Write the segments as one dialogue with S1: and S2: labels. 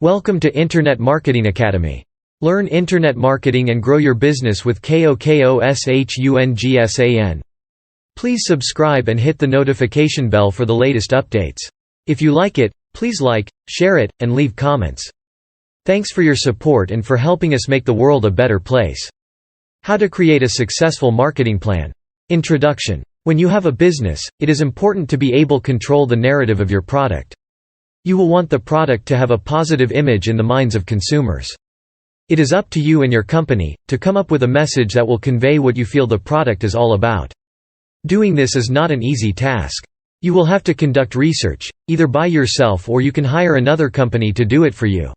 S1: Welcome to Internet Marketing Academy. Learn internet marketing and grow your business with KOKOSHUNGSAN. Please subscribe and hit the notification bell for the latest updates. If you like it, please like, share it, and leave comments. Thanks for your support and for helping us make the world a better place. How to create a successful marketing plan. Introduction. When you have a business, it is important to be able to control the narrative of your product. You will want the product to have a positive image in the minds of consumers. It is up to you and your company to come up with a message that will convey what you feel the product is all about. Doing this is not an easy task. You will have to conduct research, either by yourself or you can hire another company to do it for you.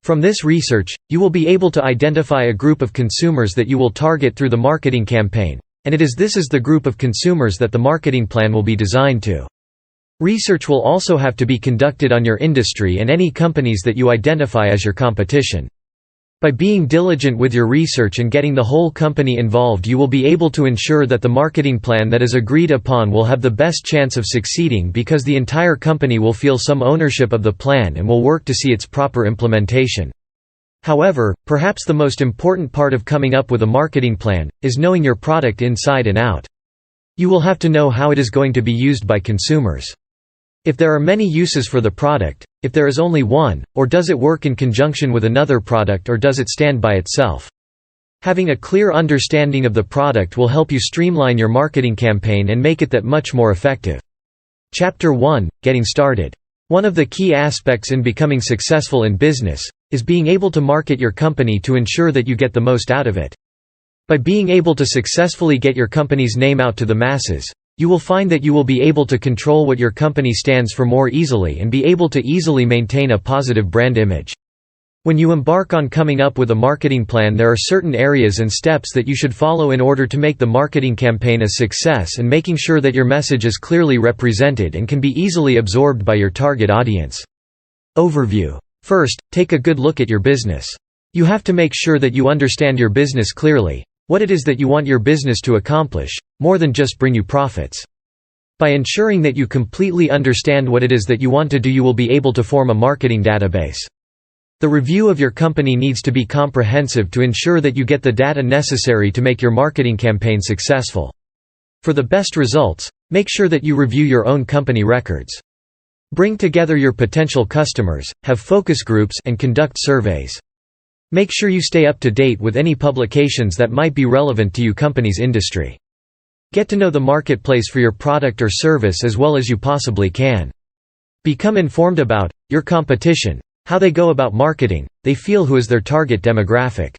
S1: From this research, you will be able to identify a group of consumers that you will target through the marketing campaign, and this is the group of consumers that the marketing plan will be designed to. Research will also have to be conducted on your industry and any companies that you identify as your competition. By being diligent with your research and getting the whole company involved, you will be able to ensure that the marketing plan that is agreed upon will have the best chance of succeeding, because the entire company will feel some ownership of the plan and will work to see its proper implementation. However, perhaps the most important part of coming up with a marketing plan is knowing your product inside and out. You will have to know how it is going to be used by consumers. If there are many uses for the product, if there is only one, or does it work in conjunction with another product, or does it stand by itself? Having a clear understanding of the product will help you streamline your marketing campaign and make it that much more effective. Chapter 1 – Getting Started. One of the key aspects in becoming successful in business is being able to market your company to ensure that you get the most out of it. By being able to successfully get your company's name out to the masses, you will find that you will be able to control what your company stands for more easily and be able to easily maintain a positive brand image. When you embark on coming up with a marketing plan, there are certain areas and steps that you should follow in order to make the marketing campaign a success, and making sure that your message is clearly represented and can be easily absorbed by your target audience. Overview. First, take a good look at your business. You have to make sure that you understand your business clearly, what it is that you want your business to accomplish, more than just bring you profits. By ensuring that you completely understand what it is that you want to do, you will be able to form a marketing database. The review of your company needs to be comprehensive to ensure that you get the data necessary to make your marketing campaign successful. For the best results, make sure that you review your own company records. Bring together your potential customers, have focus groups, and conduct surveys. Make sure you stay up to date with any publications that might be relevant to your company's industry. Get to know the marketplace for your product or service as well as you possibly can. Become informed about your competition, how they go about marketing, they feel, who is their target demographic.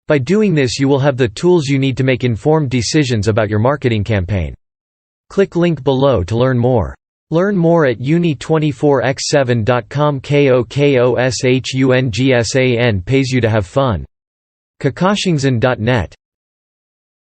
S1: By doing this, you will have the tools you need to make informed decisions about your marketing campaign. Click link below to learn more. Learn more at uni24x7.com. KOKOSHUNGSAN pays you to have fun. KOKOSHUNGSAN.net